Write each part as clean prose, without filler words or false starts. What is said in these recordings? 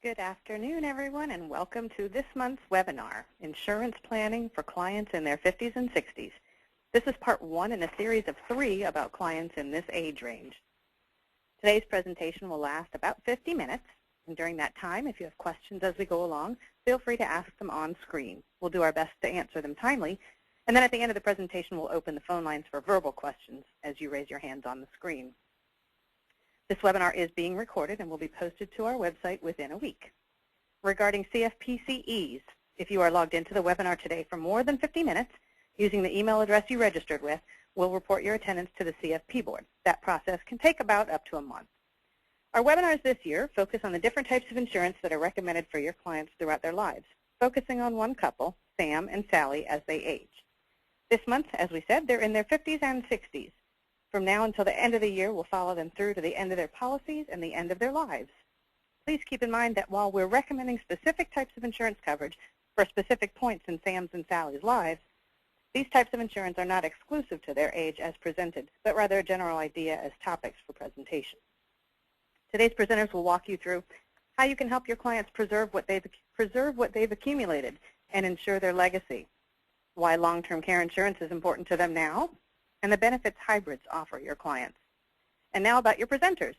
Good afternoon, everyone, and welcome to this month's webinar, Insurance Planning for Clients in their 50s and 60s. This is part 1 in a series of 3 about clients in this age range. Today's presentation will last about 50 minutes, and during that time, if you have questions as we go along, feel free to ask them on screen. We'll do our best to answer them timely, and then at the end of the presentation, we'll open the phone lines for verbal questions as you raise your hands on the screen. This webinar is being recorded and will be posted to our website within a week. Regarding CFPCEs, if you are logged into the webinar today for more than 50 minutes, using the email address you registered with, we'll report your attendance to the CFP board. That process can take about up to a month. Our webinars this year focus on the different types of insurance that are recommended for your clients throughout their lives, focusing on one couple, Sam and Sally, as they age. This month, as we said, they're in their 50s and 60s. From now until the end of the year, we'll follow them through to the end of their policies and the end of their lives. Please keep in mind that while we're recommending specific types of insurance coverage for specific points in Sam's and Sally's lives, these types of insurance are not exclusive to their age as presented, but rather a general idea as topics for presentation. Today's presenters will walk you through how you can help your clients preserve what they've accumulated and ensure their legacy, why long-term care insurance is important to them now, and the benefits hybrids offer your clients. And now about your presenters.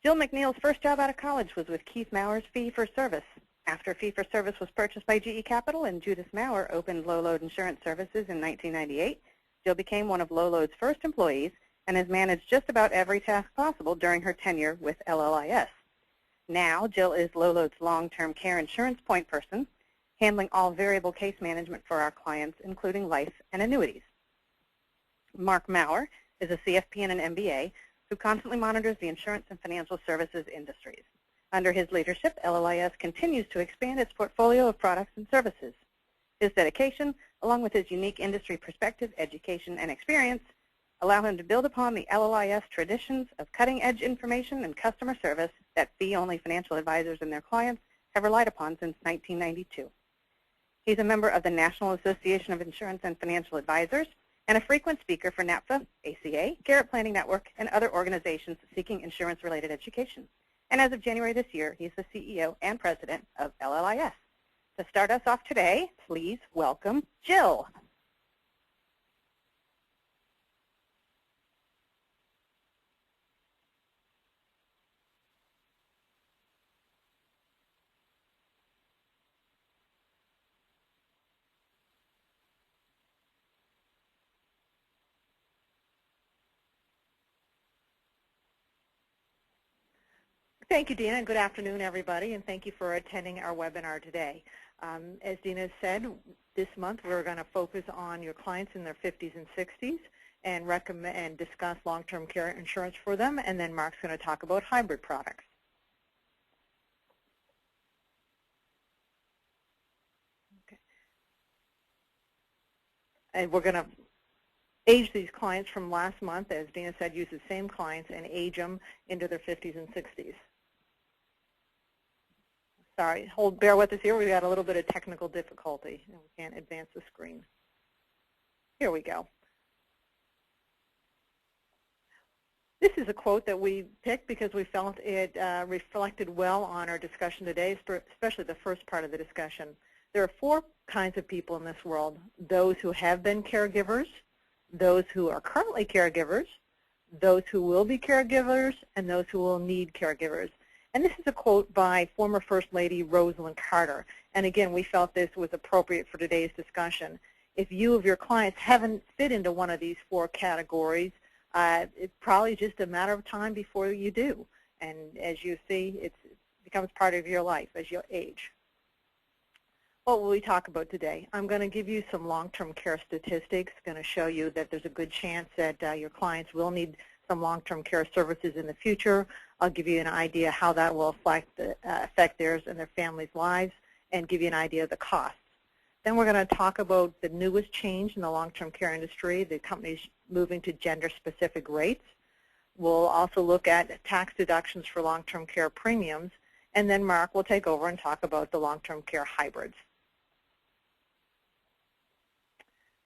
Jill MacNeil's first job out of college was with Keith Mauer's Fee-for-Service. After Fee-for-Service was purchased by GE Capital and Judith Mauer opened Low-Load Insurance Services in 1998, Jill became one of Low-Load's first employees and has managed just about every task possible during her tenure with LLIS. Now, Jill is Low-Load's long-term care insurance point person, handling all variable case management for our clients, including life and annuities. Mark Mauer is a CFP and an MBA who constantly monitors the insurance and financial services industries. Under his leadership, LLIS continues to expand its portfolio of products and services. His dedication, along with his unique industry perspective, education, and experience, allow him to build upon the LLIS traditions of cutting-edge information and customer service that fee-only financial advisors and their clients have relied upon since 1992. He's a member of the National Association of Insurance and Financial Advisors, and a frequent speaker for NAPFA, ACA, Garrett Planning Network, and other organizations seeking insurance-related education. And as of January this year, he's the CEO and president of LLIS. To start us off today, please welcome Jill. Thank you, Dina, and good afternoon, everybody, and thank you for attending our webinar today. As Dina said, this month we're going to focus on your clients in their 50s and 60s and recommend and discuss long-term care insurance for them, and then Mark's going to talk about hybrid products. Okay. And we're going to age these clients from last month, as Dina said, use the same clients and age them into their 50s and 60s. Sorry, bear with us here. We've got a little bit of technical difficulty, and we can't advance the screen. Here we go. This is a quote that we picked because we felt it reflected well on our discussion today, especially the first part of the discussion. There are 4 kinds of people in this world: those who have been caregivers, those who are currently caregivers, those who will be caregivers, and those who will need caregivers. And this is a quote by former First Lady Rosalind Carter. And again, we felt this was appropriate for today's discussion. If you of your clients haven't fit into one of these 4 categories, it's probably just a matter of time before you do. And as you see, it becomes part of your life as you age. What will we talk about today? I'm going to give you some long-term care statistics, going to show you that there's a good chance that your clients will need some long-term care services in the future. I'll give you an idea how that will affect theirs and their families' lives, and give you an idea of the costs. Then we're going to talk about the newest change in the long-term care industry, the companies moving to gender-specific rates. We'll also look at tax deductions for long-term care premiums, and then Mark will take over and talk about the long-term care hybrids.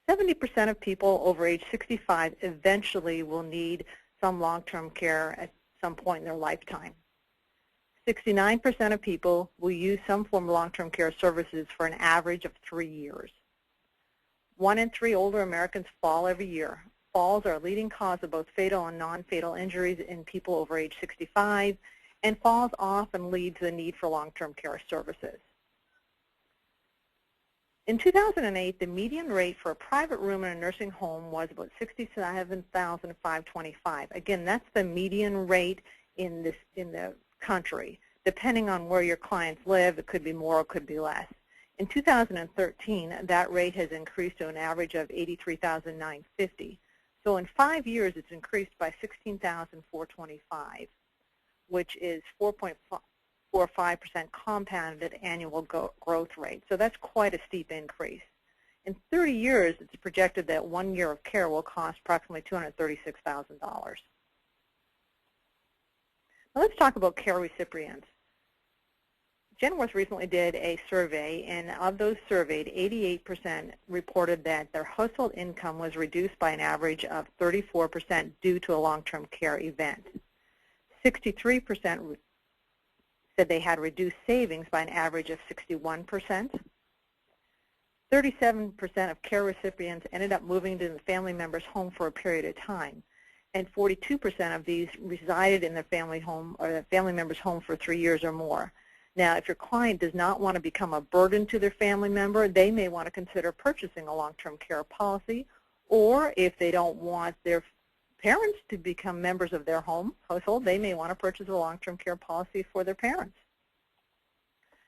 70% of people over age 65 eventually will need some long-term care at some point in their lifetime. 69% of people will use some form of long-term care services for an average of 3 years. 1 in 3 older Americans fall every year. Falls are a leading cause of both fatal and non-fatal injuries in people over age 65, and falls often lead to the need for long-term care services. In 2008, the median rate for a private room in a nursing home was about $67,525. Again, that's the median rate in the country. Depending on where your clients live, it could be more, it could be less. In 2013, that rate has increased to an average of $83,950. So in 5 years, it's increased by $16,425, which is 4.45% compounded annual growth rate. So that's quite a steep increase. In 30 years, it's projected that 1 year of care will cost approximately $236,000. Now let's talk about care recipients. Genworth recently did a survey, and of those surveyed, 88% reported that their household income was reduced by an average of 34% due to a long-term care event. 63% said they had reduced savings by an average of 61%. 37% of care recipients ended up moving to the family member's home for a period of time, and 42% of these resided in their family home or the family member's home for 3 years or more. Now, if your client does not want to become a burden to their family member, they may want to consider purchasing a long-term care policy, or if they don't want their parents to become members of their household, they may want to purchase a long-term care policy for their parents.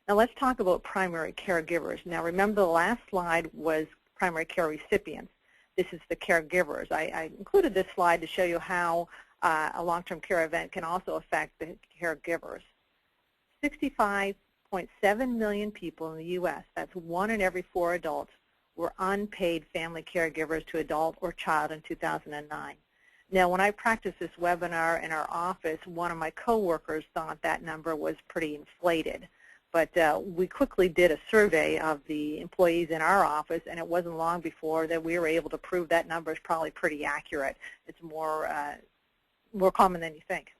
Now let's talk about primary caregivers. Now remember, the last slide was primary care recipients. This is the caregivers. I included this slide to show you how a long-term care event can also affect the caregivers. 65.7 million people in the U.S., that's 1 in every 4 adults, were unpaid family caregivers to adult or child in 2009. Now, when I practiced this webinar in our office, one of my coworkers thought that number was pretty inflated. But we quickly did a survey of the employees in our office, and it wasn't long before that we were able to prove that number is probably pretty accurate. It's more common than you think.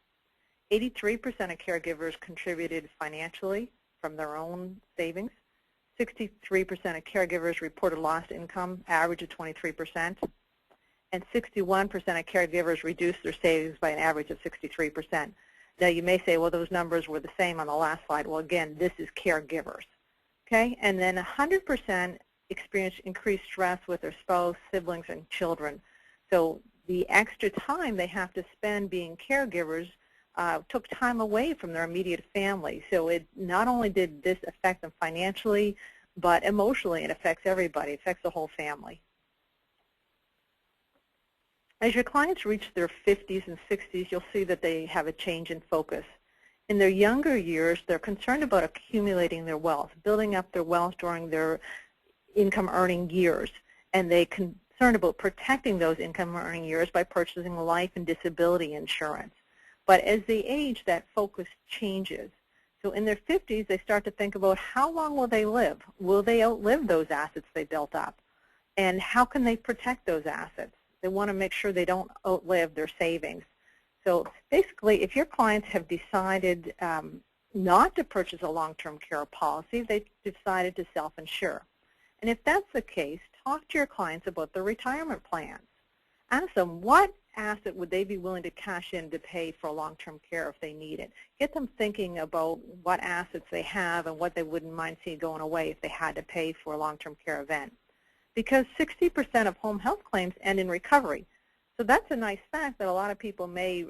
83% of caregivers contributed financially from their own savings. 63% of caregivers reported lost income, average of 23%. And 61% of caregivers reduced their savings by an average of 63%. Now, you may say, well, those numbers were the same on the last slide. Well, again, this is caregivers. Okay? And then 100% experienced increased stress with their spouse, siblings, and children. So the extra time they have to spend being caregivers took time away from their immediate family. So it not only did this affect them financially, but emotionally it affects everybody. It affects the whole family. As your clients reach their 50s and 60s, you'll see that they have a change in focus. In their younger years, they're concerned about accumulating their wealth, building up their wealth during their income-earning years, and they're concerned about protecting those income-earning years by purchasing life and disability insurance. But as they age, that focus changes. So in their 50s, they start to think about how long will they live? Will they outlive those assets they built up? And how can they protect those assets? They want to make sure they don't outlive their savings. So basically, if your clients have decided not to purchase a long-term care policy, they've decided to self-insure. And if that's the case, talk to your clients about their retirement plans. Ask them what asset would they be willing to cash in to pay for long-term care if they need it. Get them thinking about what assets they have and what they wouldn't mind seeing going away if they had to pay for a long-term care event. Because 60% of home health claims end in recovery. So that's a nice fact that a lot of people may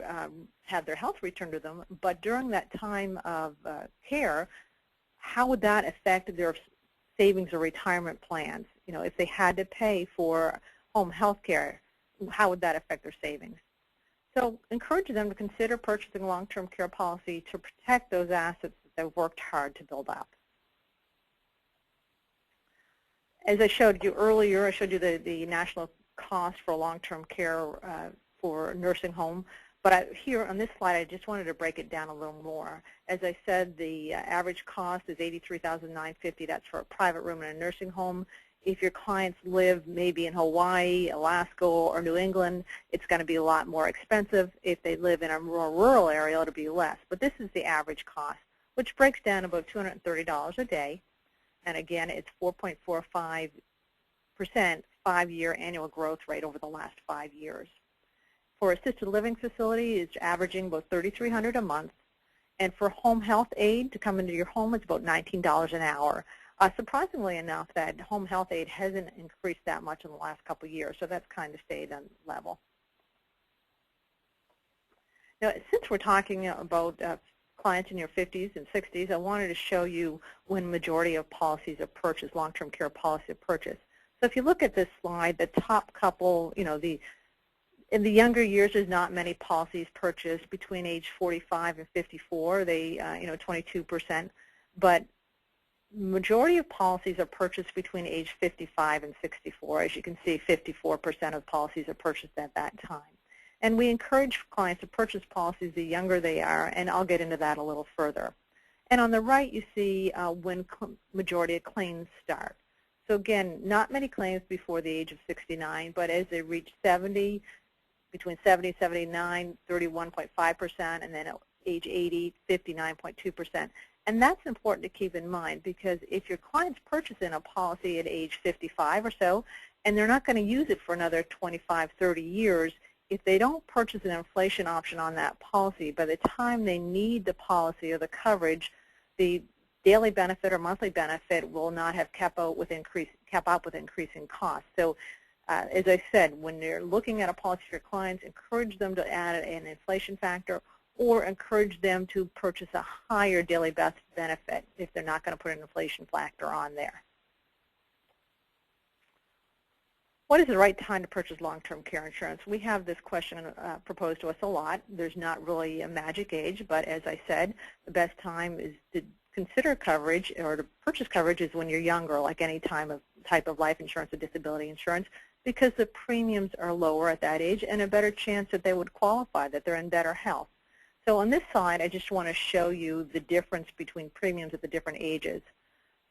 have their health returned to them, but during that time of care, how would that affect their savings or retirement plans? You know, if they had to pay for home health care, how would that affect their savings? So encourage them to consider purchasing a long-term care policy to protect those assets that they've worked hard to build up. As I showed you earlier, I showed you the national cost for long-term care for nursing home. But here on this slide, I just wanted to break it down a little more. As I said, the average cost is $83,950. That's for a private room in a nursing home. If your clients live maybe in Hawaii, Alaska, or New England, it's going to be a lot more expensive. If they live in a more rural area, it'll be less. But this is the average cost. which breaks down about $230 a day. And again, it's 4.45% 5-year annual growth rate over the last 5 years. For assisted living facility, it's averaging about $3,300 a month. And for home health aid to come into your home, it's about $19 an hour. Surprisingly enough, that home health aid hasn't increased that much in the last couple of years, so that's kind of stayed on level. Now, since we're talking about clients in your 50s and 60s, I wanted to show you when majority of policies are purchased, long-term care policies are purchased. So if you look at this slide, the top couple, in the younger years, there's not many policies purchased between age 45 and 54. They, 22%. But majority of policies are purchased between age 55 and 64. As you can see, 54% of policies are purchased at that time. And we encourage clients to purchase policies the younger they are, and I'll get into that a little further. And on the right, you see when majority of claims start. So again, not many claims before the age of 69, but as they reach 70, between 70 and 79, 31.5%, and then at age 80, 59.2%. And that's important to keep in mind, because if your client's purchasing a policy at age 55 or so, and they're not going to use it for another 25, 30 years, if they don't purchase an inflation option on that policy, by the time they need the policy or the coverage, the daily benefit or monthly benefit will not have kept up with increasing costs. So as I said, when you're looking at a policy for your clients, encourage them to add an inflation factor, or encourage them to purchase a higher daily best benefit if they're not going to put an inflation factor on there. What is the right time to purchase long-term care insurance? We have this question proposed to us a lot. There's not really a magic age, but as I said, the best time is to consider coverage or to purchase coverage is when you're younger, like any type of life insurance or disability insurance, because the premiums are lower at that age and a better chance that they would qualify, that they're in better health. So on this slide, I just want to show you the difference between premiums at the different ages.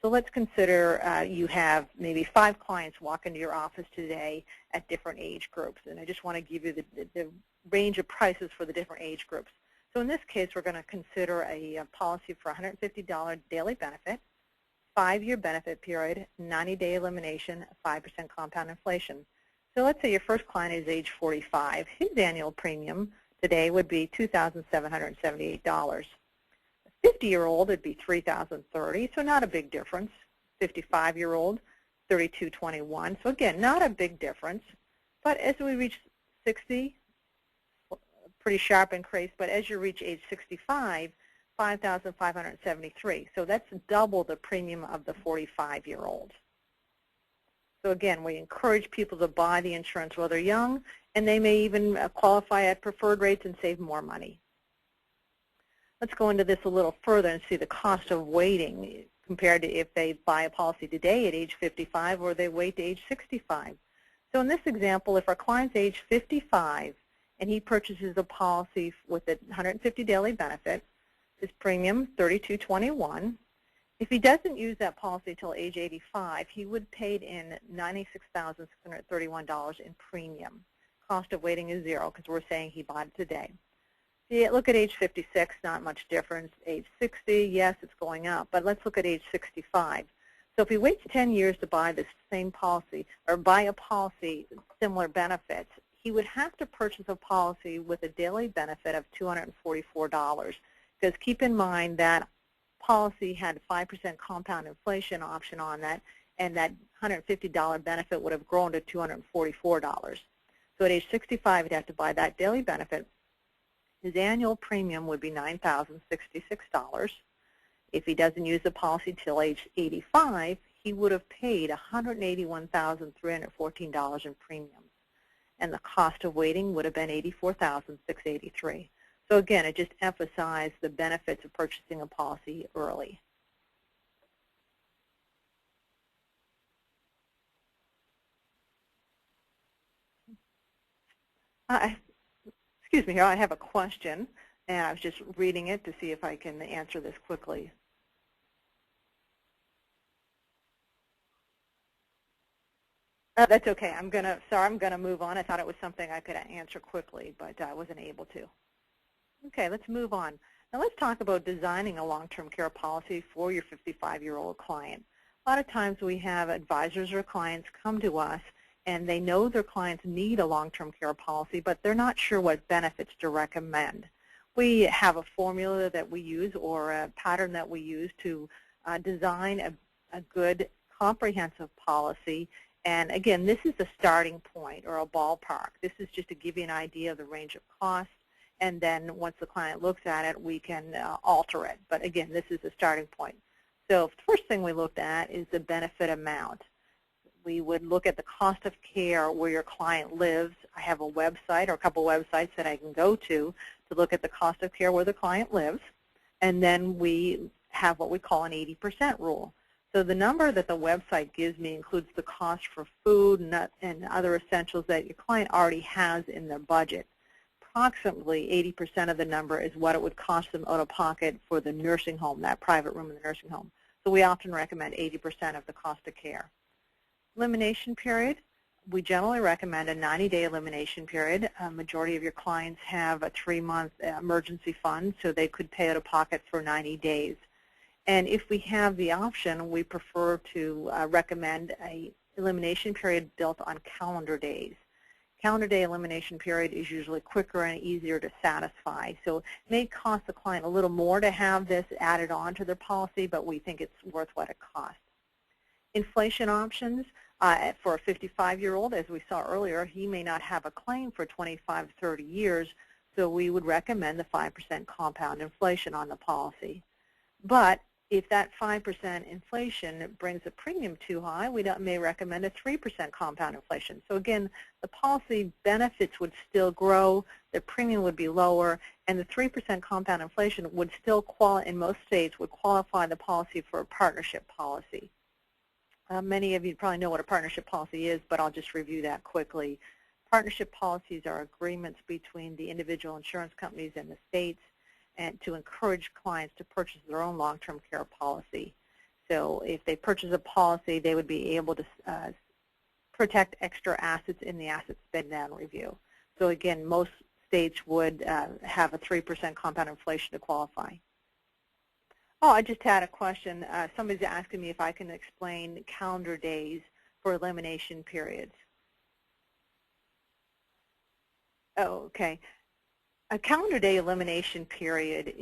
So let's consider you have maybe 5 clients walk into your office today at different age groups. And I just want to give you the range of prices for the different age groups. So in this case, we're going to consider a policy for $150 daily benefit, 5-year benefit period, 90-day elimination, 5% compound inflation. So let's say your first client is age 45. His annual premium today would be $2,778. A 50-year-old would be $3,030, so not a big difference. 55-year-old, $3,221. So again, not a big difference. But as we reach 60, pretty sharp increase. But as you reach age 65, $5,573. So that's double the premium of the 45-year-old. So again, we encourage people to buy the insurance while they're young, and they may even qualify at preferred rates and save more money. Let's go into this a little further and see the cost of waiting compared to if they buy a policy today at age 55 or they wait to age 65. So in this example, if our client's age 55 and he purchases a policy with a $150 daily benefit, his premium $32.21. If he doesn't use that policy until age 85, he would pay in $96,631 in premium. Cost of waiting is 0 because we're saying he bought it today. Look at age 56, not much difference. Age 60, yes, it's going up, but let's look at age 65. So if he waits 10 years to buy this same policy or buy a policy similar benefits, he would have to purchase a policy with a daily benefit of $244. Because keep in mind that policy had 5% compound inflation option on that, and that $150 benefit would have grown to $244. So at age 65, he'd have to buy that daily benefit. His annual premium would be $9,066. If he doesn't use the policy till age 85, he would have paid $181,314 in premiums, and the cost of waiting would have been $84,683. So again, it just emphasized the benefits of purchasing a policy early. Excuse me here, I have a question, and I was just reading it to see if I can answer this quickly. That's okay. I'm gonna move on. I thought it was something I could answer quickly, but I wasn't able to. Okay, let's move on. Now let's talk about designing a long-term care policy for your 55-year-old client. A lot of times we have advisors or clients come to us and they know their clients need a long-term care policy, but they're not sure what benefits to recommend. We have a formula that we use or a pattern that we use to design a good comprehensive policy. And again, this is a starting point or a ballpark. This is just to give you an idea of the range of costs. And then once the client looks at it, we can alter it. But again, this is a starting point. So the first thing we looked at is the benefit amount. We would look at the cost of care where your client lives. I have a website or a couple websites that I can go to look at the cost of care where the client lives. And then we have what we call an 80% rule. So the number that the website gives me includes the cost for food and other essentials that your client already has in their budget. Approximately 80% of the number is what it would cost them out of pocket for the nursing home, that private room in the nursing home. So we often recommend 80% of the cost of care. Elimination period, we generally recommend a 90-day elimination period. A majority of your clients have a 3-month emergency fund, so they could pay out of pocket for 90 days. And if we have the option, we prefer to recommend an elimination period built on calendar days. Calendar day elimination period is usually quicker and easier to satisfy. So it may cost the client a little more to have this added on to their policy, but we think it's worth what it costs. Inflation options, for a 55-year-old, as we saw earlier, he may not have a claim for 25 to 30 years, so we would recommend the 5% compound inflation on the policy. But if that 5% inflation brings the premium too high, we may recommend a 3% compound inflation. So again, the policy benefits would still grow, the premium would be lower, and the 3% compound inflation would still in most states would qualify the policy for a partnership policy. Many of you probably know what a partnership policy is, but I'll just review that quickly. Partnership policies are agreements between the individual insurance companies and the states and to encourage clients to purchase their own long-term care policy. So if they purchase a policy, they would be able to protect extra assets in the asset spend down review. So again, most states would have a 3% compound inflation to qualify. Oh, I just had a question. Somebody's asking me if I can explain calendar days for elimination periods. Oh, okay. A calendar day elimination period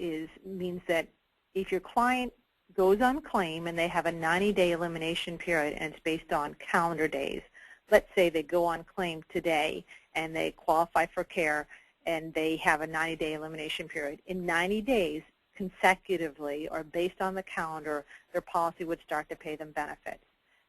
means that if your client goes on claim and they have a 90-day elimination period and it's based on calendar days, let's say they go on claim today and they qualify for care and they have a 90-day elimination period. In 90 days, consecutively or based on the calendar, their policy would start to pay them benefits.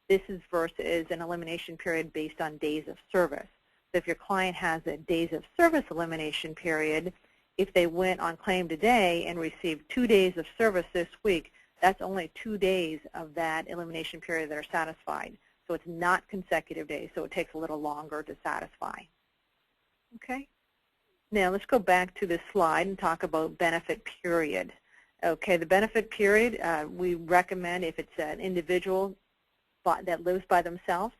This is versus an elimination period based on days of service. So if your client has a days of service elimination period, if they went on claim today and received 2 days of service this week, that's only 2 days of that elimination period that are satisfied. So it's not consecutive days, so it takes a little longer to satisfy. Okay? Now let's go back to this slide and talk about benefit period. Okay, the benefit period, we recommend if it's an individual that lives by themselves,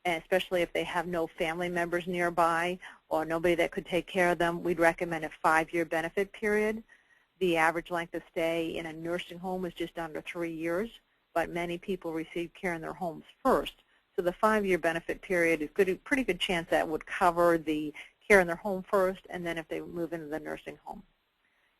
and especially if they have no family members nearby or nobody that could take care of them, we'd recommend a 5-year benefit period. The average length of stay in a nursing home is just under 3 years, but many people receive care in their homes first. So the 5-year benefit period is a pretty good chance that would cover the care in their home first, and then if they move into the nursing home.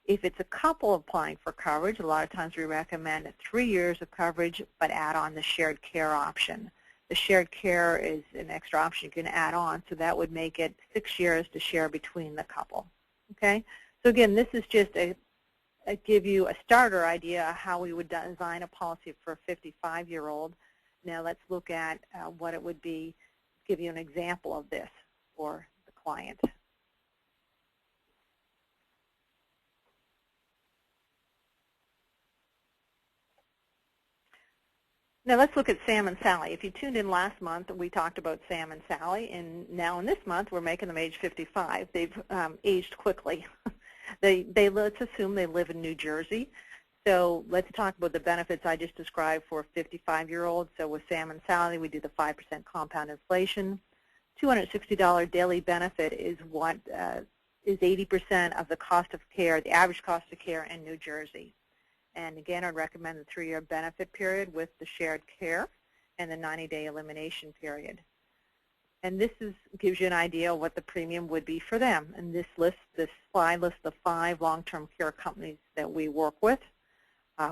If it's a couple applying for coverage, a lot of times we recommend 3 years of coverage, but add on the shared care option. The shared care is an extra option you can add on, so that would make it 6 years to share between the couple. Okay? So again, this is just give you a starter idea of how we would design a policy for a 55-year-old. Now let's look at what it would be, give you an example of this for the client. Now let's look at Sam and Sally. If you tuned in last month, we talked about Sam and Sally, and now in this month we're making them age 55. They've aged quickly. Let's assume they live in New Jersey. So let's talk about the benefits I just described for a 55-year-old. So with Sam and Sally, we do the 5% compound inflation. $260 daily benefit is what is 80% of the cost of care, the average cost of care in New Jersey. And again, I'd recommend the 3-year benefit period with the shared care and the 90-day elimination period. And this gives you an idea of what the premium would be for them. And this slide lists the 5 long-term care companies that we work with.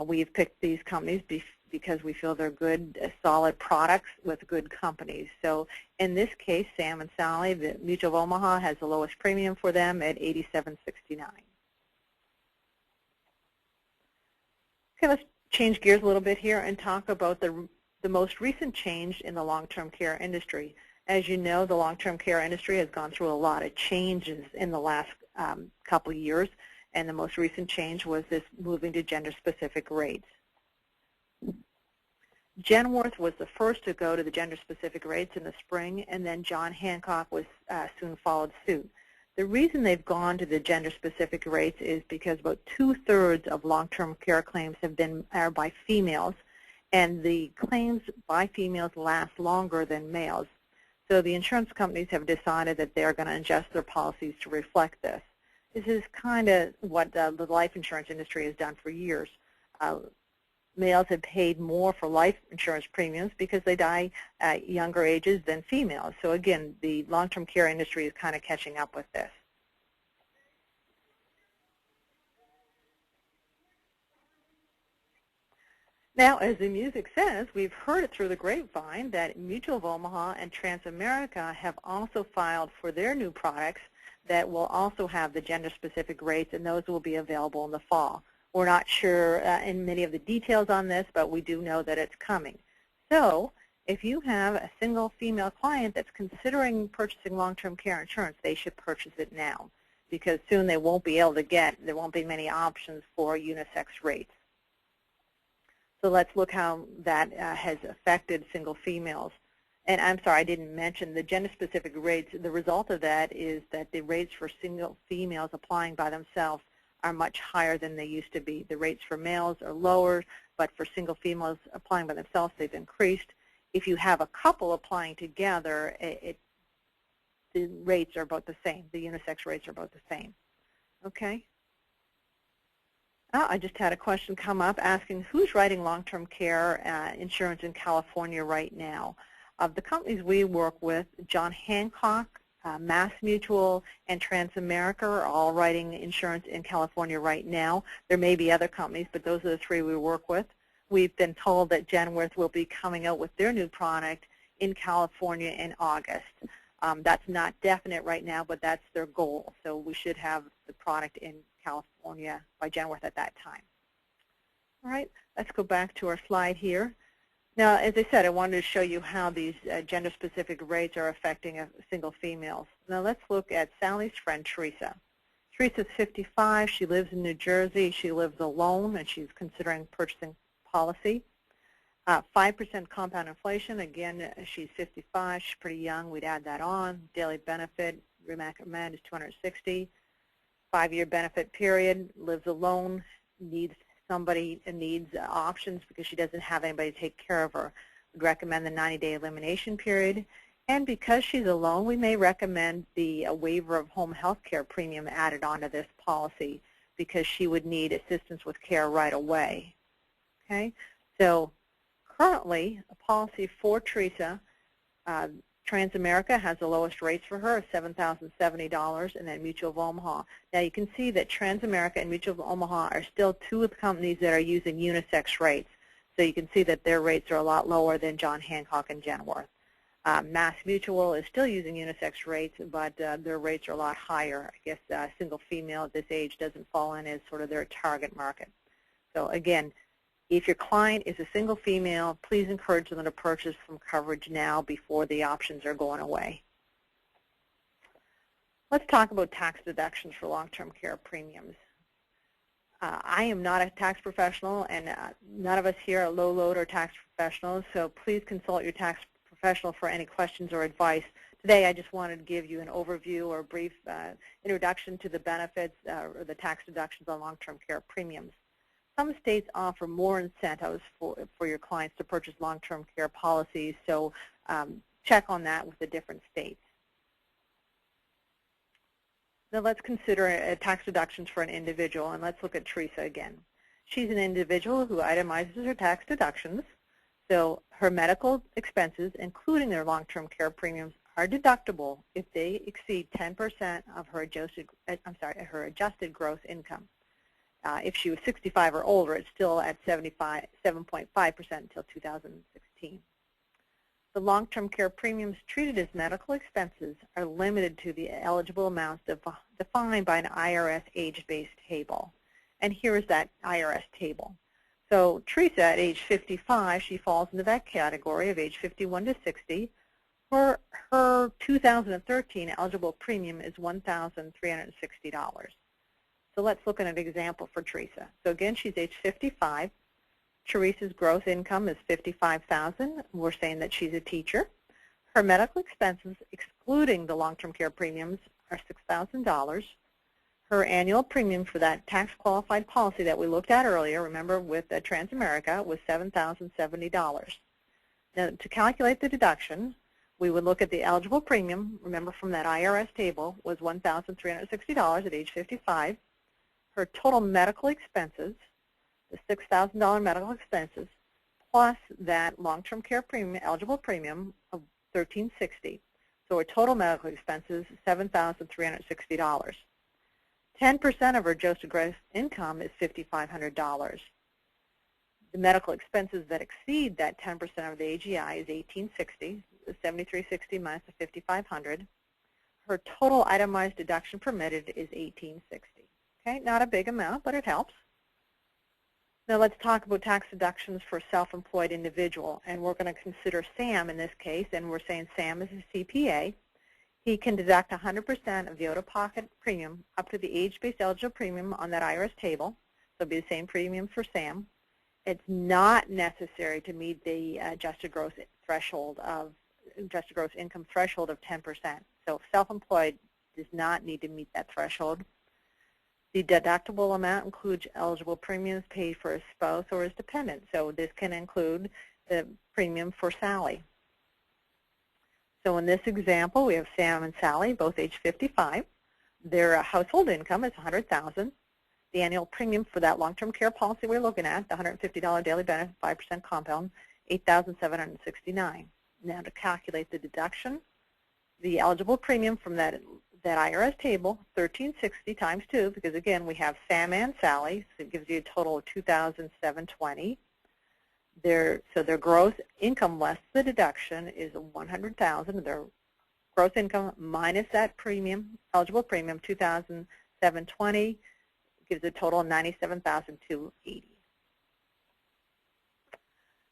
We've picked these companies because we feel they're good, solid products with good companies. So in this case, Sam and Sally, the Mutual of Omaha has the lowest premium for them at $87.69. Okay, let's change gears a little bit here and talk about the most recent change in the long-term care industry. As you know, the long-term care industry has gone through a lot of changes in the last couple of years, and the most recent change was this moving to gender-specific rates. Genworth was the first to go to the gender-specific rates in the spring, and then John Hancock was soon followed suit. The reason they've gone to the gender-specific rates is because about 2/3 of long-term care claims are by females, and the claims by females last longer than males. So the insurance companies have decided that they're going to adjust their policies to reflect this. This is kind of what the life insurance industry has done for years. Males have paid more for life insurance premiums because they die at younger ages than females. So again, the long-term care industry is kind of catching up with this. Now, as the music says, we've heard it through the grapevine that Mutual of Omaha and Transamerica have also filed for their new products that will also have the gender-specific rates, and those will be available in the fall. We're not sure in many of the details on this, but we do know that it's coming. So if you have a single female client that's considering purchasing long-term care insurance, they should purchase it now, because soon they won't be able to there won't be many options for unisex rates. So let's look how that has affected single females. And I'm sorry, I didn't mention the gender-specific rates. The result of that is that the rates for single females applying by themselves are much higher than they used to be. The rates for males are lower, but for single females applying by themselves, they've increased. If you have a couple applying together, the rates are about the same. The unisex rates are about the same. Okay? I just had a question come up asking who's writing long-term care insurance in California right now. Of the companies we work with, John Hancock, Mass Mutual, and Transamerica are all writing insurance in California right now. There may be other companies, but those are the 3 we work with. We've been told that Genworth will be coming out with their new product in California in August. That's not definite right now, but that's their goal. So we should have the product in California by Genworth at that time. All right, let's go back to our slide here. Now, as I said, I wanted to show you how these gender-specific rates are affecting single females. Now, let's look at Sally's friend, Teresa. Teresa's 55. She lives in New Jersey. She lives alone, and she's considering purchasing policy. 5% compound inflation. Again, she's 55. She's pretty young. We'd add that on. Daily benefit, recommend is $260. 5-year benefit period. Lives alone. Needs options because she doesn't have anybody to take care of her. We'd recommend the 90-day elimination period. And because she's alone, we may recommend the waiver of home health care premium added onto this policy because she would need assistance with care right away. Okay, so currently a policy for Teresa, Transamerica has the lowest rates for her of $7,070, and then Mutual of Omaha. Now you can see that Transamerica and Mutual of Omaha are still 2 of the companies that are using unisex rates. So you can see that their rates are a lot lower than John Hancock and Genworth. Mass Mutual is still using unisex rates, but their rates are a lot higher. I guess single female at this age doesn't fall in as sort of their target market. So again, if your client is a single female, please encourage them to purchase some coverage now before the options are going away. Let's talk about tax deductions for long-term care premiums. I am not a tax professional, and none of us here at Low Load are tax professionals, so please consult your tax professional for any questions or advice. Today I just wanted to give you an overview or a brief introduction to the benefits or the tax deductions on long-term care premiums. Some states offer more incentives for your clients to purchase long-term care policies, so check on that with the different states. Now let's consider tax deductions for an individual, and let's look at Teresa again. She's an individual who itemizes her tax deductions. So her medical expenses, including their long-term care premiums, are deductible if they exceed 10% of her adjusted gross income. If she was 65 or older, it's still at 7.5% until 2016. The long-term care premiums treated as medical expenses are limited to the eligible amounts defined by an IRS age-based table. And here is that IRS table. So Teresa, at age 55, she falls into that category of age 51 to 60. Her 2013 eligible premium is $1,360. So let's look at an example for Teresa. So again, she's age 55. Teresa's gross income is $55,000. We're saying that she's a teacher. Her medical expenses, excluding the long-term care premiums, are $6,000. Her annual premium for that tax-qualified policy that we looked at earlier, remember with Transamerica, was $7,070. Now, to calculate the deduction, we would look at the eligible premium, remember from that IRS table, was $1,360 at age 55. Her total medical expenses, the $6,000 medical expenses, plus that long-term care premium, eligible premium of $1,360. So her total medical expenses, $7,360. 10% of her adjusted gross income is $5,500. The medical expenses that exceed that 10% of the AGI is $1,860, the $7,360 minus the $5,500. Her total itemized deduction permitted is $1,860. Okay, not a big amount, but it helps. Now let's talk about tax deductions for a self-employed individual, and we're going to consider Sam in this case, and we're saying Sam is a CPA. He can deduct 100% of the out-of-pocket premium up to the age-based eligible premium on that IRS table. So it'll be the same premium for Sam. It's not necessary to meet the adjusted gross income threshold of 10%. So self-employed does not need to meet that threshold. The deductible amount includes eligible premiums paid for his spouse or his dependent. So this can include the premium for Sally. So in this example, we have Sam and Sally, both age 55. Their household income is $100,000. The annual premium for that long-term care policy we're looking at, the $150 daily benefit, 5% compound, $8,769. Now to calculate the deduction, the eligible premium from that IRS table, $1,360 times 2, because again we have Sam and Sally, so it gives you a total of $2,720. So their gross income less the deduction is $100,000. Their gross income minus that premium, eligible premium, $2,720, gives a total of $97,280.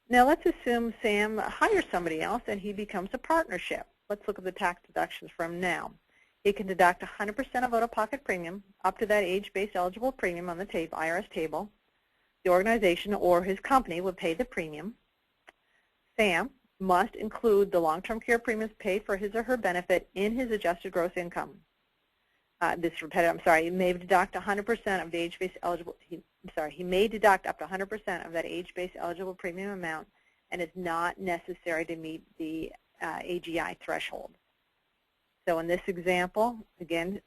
Now let's assume Sam hires somebody else and he becomes a partnership. Let's look at the tax deductions for him now. He can deduct 100% of out-of-pocket premium up to that age-based eligible premium on the IRS table. The organization or his company would pay the premium. Sam must include the long-term care premiums paid for his or her benefit in his adjusted gross income. He may deduct 100% of the age-based eligible. He may deduct up to 100% of that age-based eligible premium amount, and is not necessary to meet the AGI threshold. So in this example, again,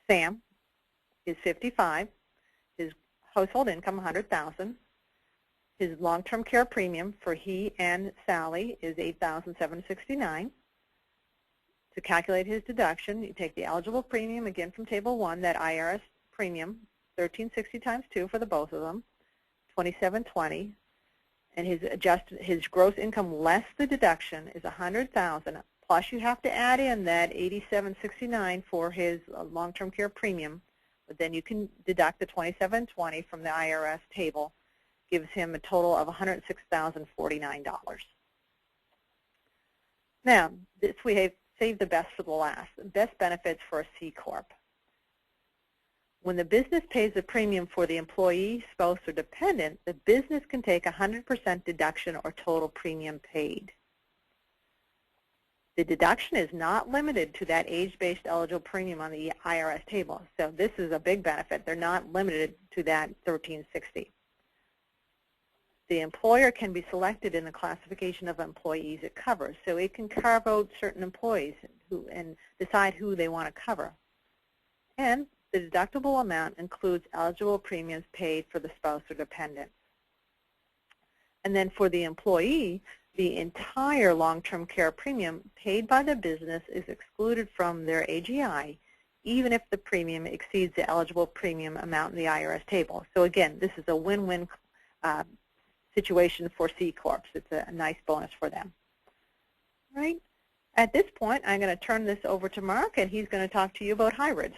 Sam is 55. His household income $100,000. His long-term care premium for he and Sally is $8,769. To calculate his deduction, you take the eligible premium again from Table 1, that IRS premium, $1,360 times 2 for the both of them, $2,720, and his gross income less the deduction is $100,000. Plus, you have to add in that $8,769 for his long-term care premium, but then you can deduct the $2,720 from the IRS table, gives him a total of $106,049. Now, this we have saved the best for the last. The best benefits for a C Corp. When the business pays the premium for the employee, spouse, or dependent, the business can take 100% deduction or total premium paid. The deduction is not limited to that age-based eligible premium on the IRS table. So this is a big benefit. They're not limited to that $1,360. The employer can be selected in the classification of employees it covers. So it can carve out certain employees and decide who they want to cover. and the deductible amount includes eligible premiums paid for the spouse or dependent. And then for the employee, the entire long-term care premium paid by the business is excluded from their AGI, even if the premium exceeds the eligible premium amount in the IRS table. So again, this is a win-win situation for C Corps. It's a nice bonus for them. All right. At this point, I'm going to turn this over to Mark, and he's going to talk to you about hybrids.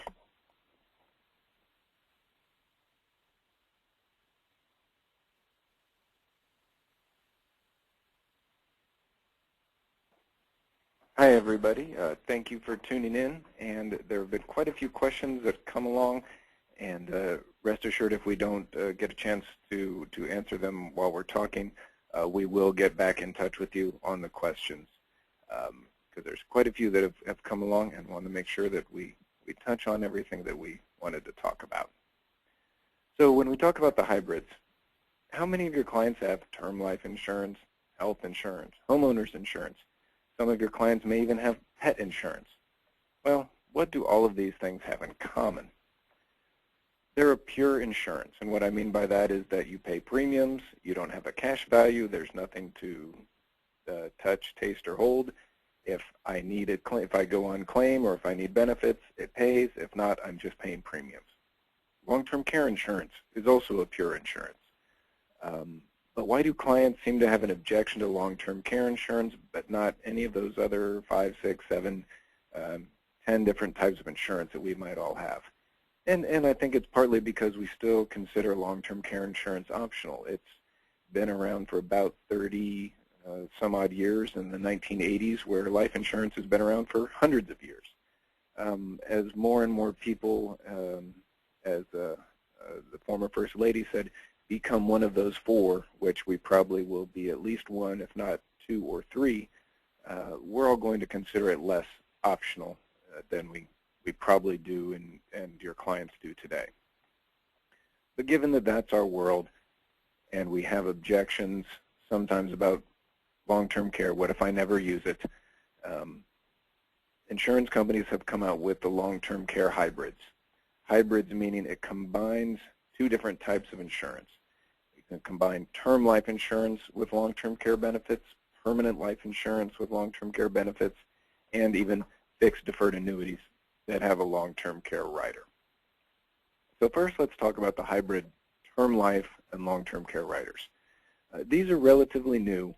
Hi, everybody. Thank you for tuning in. And there have been quite a few questions that come along. And rest assured, if we don't get a chance to answer them while we're talking, we will get back in touch with you on the questions. Because there's quite a few that have come along, and want to make sure that we touch on everything that we wanted to talk about. So when we talk about the hybrids, how many of your clients have term life insurance, health insurance, homeowners insurance? Some of your clients may even have pet insurance. Well, what do all of these things have in common? They're a pure insurance, and what I mean by that is that you pay premiums, you don't have a cash value, there's nothing to touch, taste, or hold. If I need a claim, if I go on claim, or if I need benefits, it pays. If not, I'm just paying premiums. Long-term care insurance is also a pure insurance. But why do clients seem to have an objection to long-term care insurance, but not any of those other 5, 6, 7, 10 different types of insurance that we might all have? And I think it's partly because we still consider long-term care insurance optional. It's been around for about 30 some odd years in the 1980s, where life insurance has been around for hundreds of years. As more and more people, as the former First Lady said, become one of those 4, which we probably will be at least 1, if not 2 or 3, we're all going to consider it less optional than we probably do and your clients do today. But given that that's our world, and we have objections sometimes about long-term care, what if I never use it? Insurance companies have come out with the long-term care hybrids. Hybrids meaning it combines 2 different types of insurance. You can combine term life insurance with long-term care benefits, permanent life insurance with long-term care benefits, and even fixed deferred annuities that have a long-term care rider. So first, let's talk about the hybrid term life and long-term care riders. These are relatively new,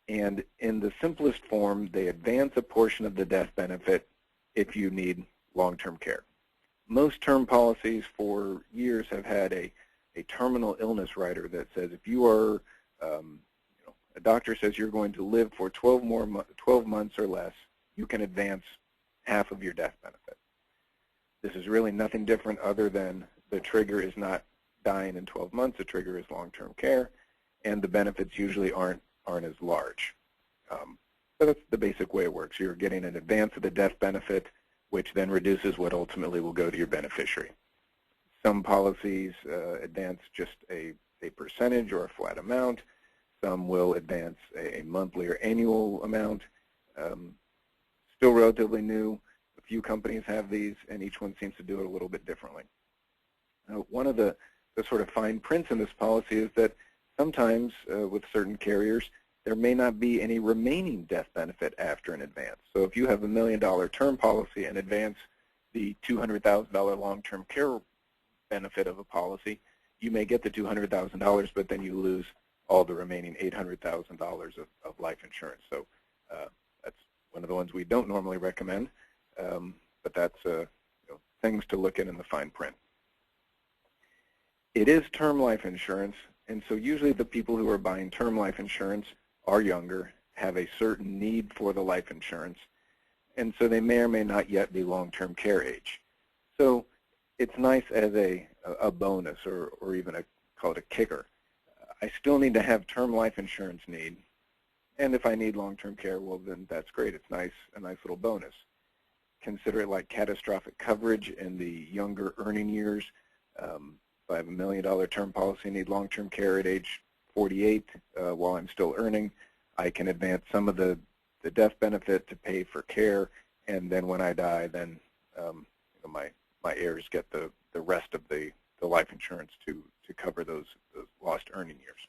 and in the simplest form, they advance a portion of the death benefit if you need long-term care. Most term policies for years have had a terminal illness rider that says if you are, a doctor says you're going to live for 12 months or less, you can advance half of your death benefit. This is really nothing different other than the trigger is not dying in 12 months, the trigger is long-term care, and the benefits usually aren't as large. But that's the basic way it works. You're getting an advance of the death benefit, which then reduces what ultimately will go to your beneficiary. Some policies advance just a percentage or a flat amount. Some will advance a monthly or annual amount. Still relatively new. A few companies have these, and each one seems to do it a little bit differently. One of the sort of fine prints in this policy is that sometimes with certain carriers, there may not be any remaining death benefit after an advance. So if you have $1 million term policy and advance the $200,000 long-term care benefit of a policy, you may get the $200,000, but then you lose all the remaining $800,000 of life insurance. So that's one of the ones we don't normally recommend, but that's things to look at in the fine print. It is term life insurance, and so usually the people who are buying term life insurance are younger, have a certain need for the life insurance, and so they may or may not yet be long-term care age. So it's nice as a bonus or even call it a kicker. I still need to have term life insurance need, and if I need long-term care, well then that's great. It's nice, a nice little bonus. Consider it like catastrophic coverage in the younger earning years. If I have $1 million term policy, need long-term care at age 48 while I'm still earning, I can advance some of the death benefit to pay for care, and then when I die, then my my heirs get the rest of the life insurance to cover those lost earning years.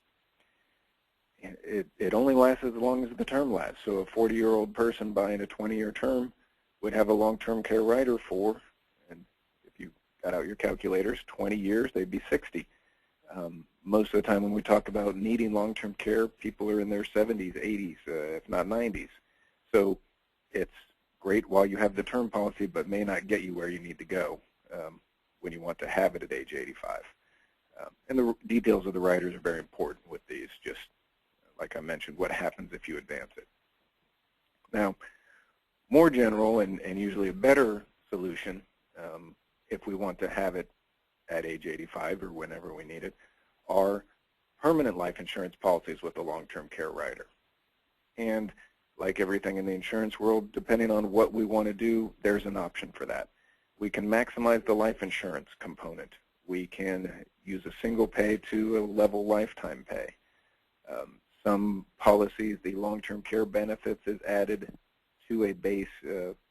And it only lasts as long as the term lasts. So a 40-year-old person buying a 20-year term would have a long-term care rider for, and if you got out your calculators, 20 years, they'd be 60. Most of the time when we talk about needing long-term care, people are in their 70s, 80s, if not 90s. So it's great while you have the term policy, but may not get you where you need to go when you want to have it at age 85. And the details of the riders are very important with these, just like I mentioned, what happens if you advance it. Now, more general and usually a better solution, if we want to have it at age 85 or whenever we need it, are permanent life insurance policies with a long-term care rider. And like everything in the insurance world, depending on what we want to do, there's an option for that. We can maximize the life insurance component. We can use a single pay to a level lifetime pay. Some policies, the long-term care benefits is added to a base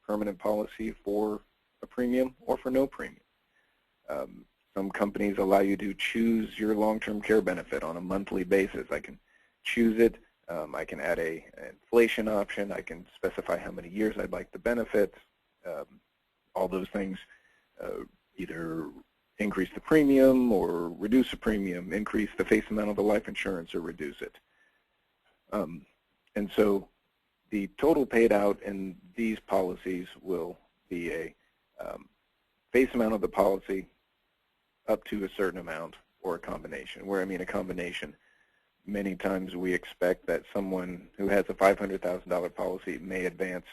permanent policy for a premium or for no premium. Some companies allow you to choose your long-term care benefit on a monthly basis. I can choose it. I can add an inflation option. I can specify how many years I'd like the benefits. All those things either increase the premium or reduce the premium, increase the face amount of the life insurance or reduce it. And so the total paid out in these policies will be a face amount of the policy up to a certain amount or a combination. Where I mean a combination, many times we expect that someone who has a $500,000 policy may advance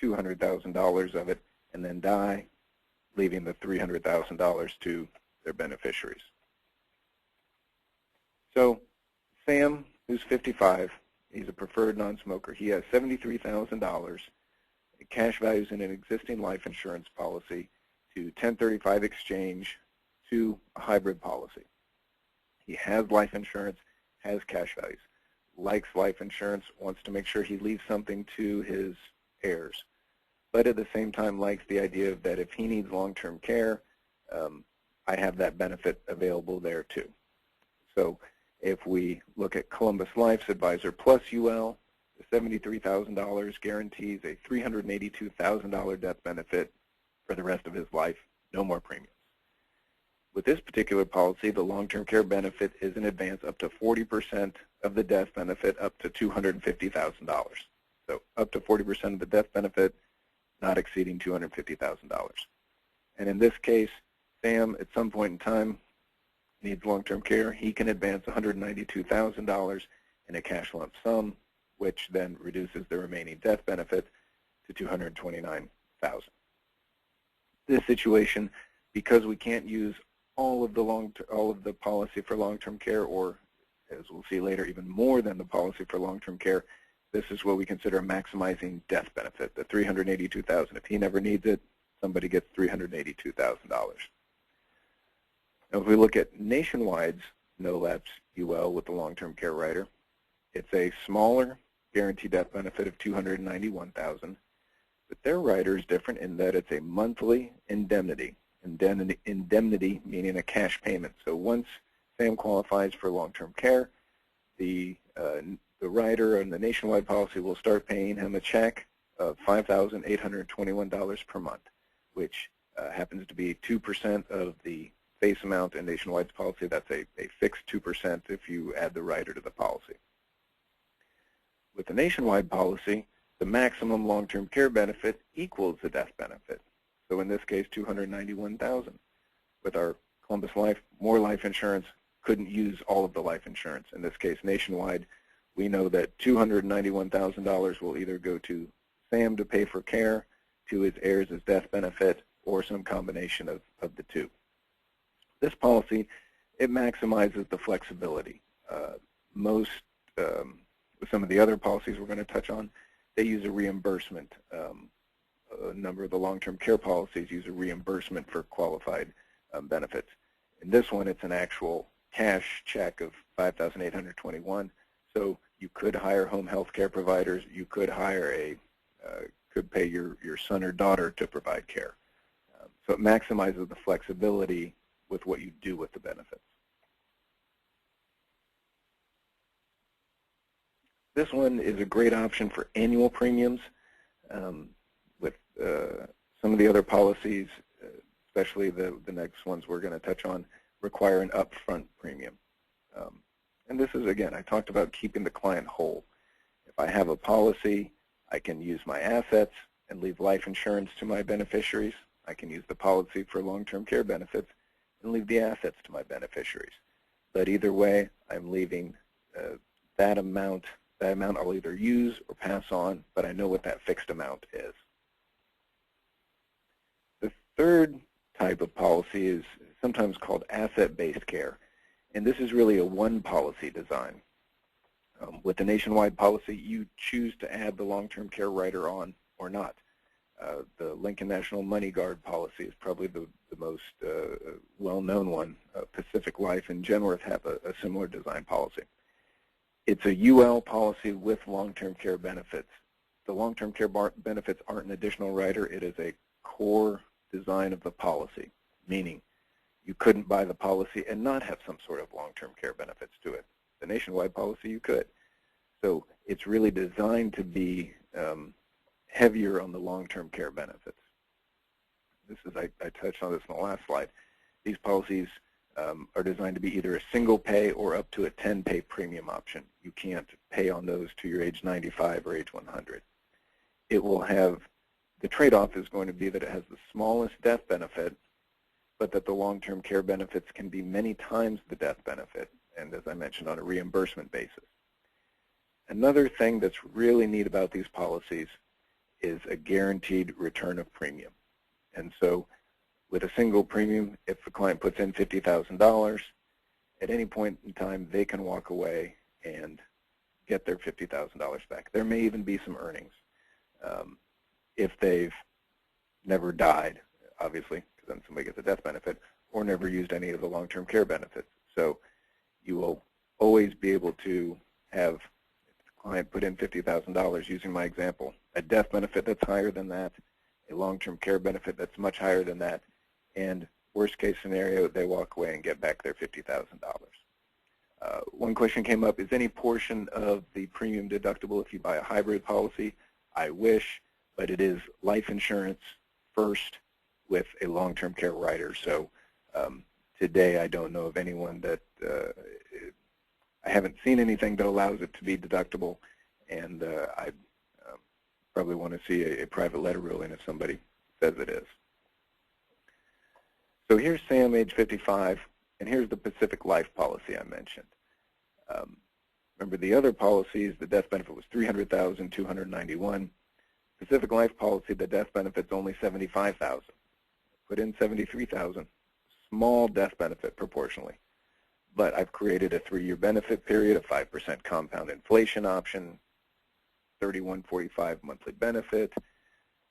$200,000 of it and then die, leaving the $300,000 to their beneficiaries. So Sam, who's 55, he's a preferred non-smoker. He has $73,000 cash values in an existing life insurance policy to 1035 exchange to a hybrid policy. He has life insurance, has cash values, likes life insurance, wants to make sure he leaves something to his heirs, but at the same time likes the idea that if he needs long-term care, I have that benefit available there too. So if we look at Columbus Life's Advisor Plus UL, the $73,000 guarantees a $382,000 death benefit for the rest of his life, no more premiums. With this particular policy, the long-term care benefit is in advance up to 40% of the death benefit up to $250,000. So up to 40% of the death benefit, not exceeding $250,000. And in this case, Sam, at some point in time, needs long-term care. He can advance $192,000 in a cash lump sum, which then reduces the remaining death benefit to $229,000. This situation, because we can't use all of the policy for long-term care, or as we'll see later, even more than the policy for long-term care, this is what we consider maximizing death benefit, the $382,000. If he never needs it, somebody gets $382,000. Now, if we look at Nationwide's no-lapse UL with the long-term care rider, it's a smaller guaranteed death benefit of $291,000, but their rider is different in that it's a monthly indemnity. Indemnity meaning a cash payment. So once Sam qualifies for long-term care, the rider and the Nationwide policy will start paying him a check of $5,821 per month, which happens to be 2% of the face amount in Nationwide's policy. That's a fixed 2% if you add the rider to the policy. With the Nationwide policy, the maximum long-term care benefit equals the death benefit. So in this case, $291,000. With our Columbus Life, more life insurance, couldn't use all of the life insurance. In this case, Nationwide, we know that $291,000 will either go to Sam to pay for care, to his heirs as death benefit, or some combination of the two. This policy, it maximizes the flexibility. With some of the other policies we're going to touch on, they use a reimbursement. A number of the long-term care policies use a reimbursement for qualified benefits. In this one, it's an actual cash check of $5,821. So you could hire home health care providers. You could hire could pay your son or daughter to provide care. So it maximizes the flexibility with what you do with the benefits. This one is a great option for annual premiums. With some of the other policies, especially the next ones we're going to touch on, require an upfront premium. And this is, again, I talked about keeping the client whole. If I have a policy, I can use my assets and leave life insurance to my beneficiaries. I can use the policy for long-term care benefits and leave the assets to my beneficiaries. But either way, I'm leaving that amount I'll either use or pass on, but I know what that fixed amount is. The third type of policy is sometimes called asset-based care, and this is really a one-policy design. With the nationwide policy, you choose to add the long-term care rider on or not. The Lincoln National Money Guard policy is probably the most well-known one. Pacific Life and Genworth have a similar design policy. It's a UL policy with long-term care benefits. The long-term care benefits aren't an additional rider. It is a core design of the policy, meaning you couldn't buy the policy and not have some sort of long-term care benefits to it. The nationwide policy, you could. So it's really designed to be heavier on the long-term care benefits. This is, I touched on this in the last slide. These policies are designed to be either a single pay or up to a 10-pay premium option. You can't pay on those to your age 95 or age 100. It will have, the trade-off is going to be that it has the smallest death benefit, but that the long-term care benefits can be many times the death benefit, and as I mentioned, on a reimbursement basis. Another thing that's really neat about these policies is a guaranteed return of premium. And so with a single premium, if the client puts in $50,000, at any point in time, they can walk away and get their $50,000 back. There may even be some earnings if they've never died, obviously, because then somebody gets a death benefit, or never used any of the long-term care benefits. So you will always be able to have, if the client put in $50,000, using my example, a death benefit that's higher than that, a long-term care benefit that's much higher than that, and worst case scenario, they walk away and get back their $50,000. One question came up, is any portion of the premium deductible if you buy a hybrid policy? I wish, but it is life insurance first with a long-term care rider. So today I don't know of anyone that, I haven't seen anything that allows it to be deductible, and I probably want to see a private letter ruling if somebody says it is. So here's Sam, age 55, and here's the Pacific Life policy I mentioned. Remember the other policies, the death benefit was $300,291. Pacific Life policy, the death benefit's only $75,000. Put in $73,000, small death benefit proportionally. But I've created a 3-year benefit period, a 5% compound inflation option, $31.45 monthly benefit.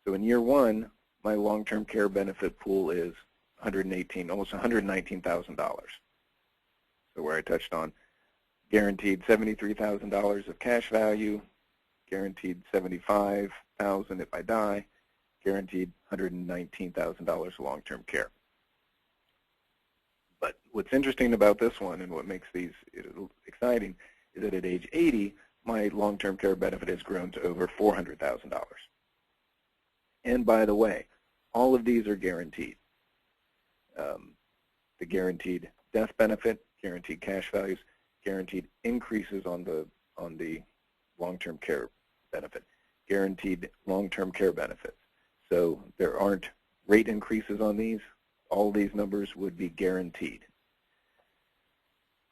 So in year 1, my long-term care benefit pool is almost $119,000. So where I touched on guaranteed $73,000 of cash value, guaranteed $75,000 if I die, guaranteed $119,000 long-term care. But what's interesting about this one and what makes these exciting is that at age 80, my long-term care benefit has grown to over $400,000. And by the way, all of these are guaranteed. The guaranteed death benefit, guaranteed cash values, guaranteed increases on the long-term care benefit, guaranteed long-term care benefits. So there aren't rate increases on these. All these numbers would be guaranteed.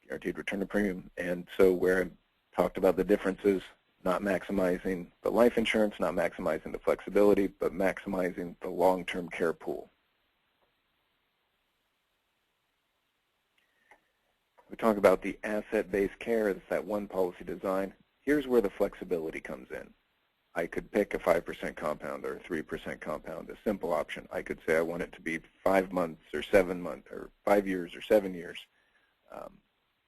Guaranteed return of premium. And so where I talked about the differences, not maximizing the life insurance, not maximizing the flexibility, but maximizing the long-term care pool. We talk about the asset-based care, it's that one policy design. Here's where the flexibility comes in. I could pick a 5% compound or a 3% compound, a simple option. I could say I want it to be 5 months or 7 months or 5 years or 7 years.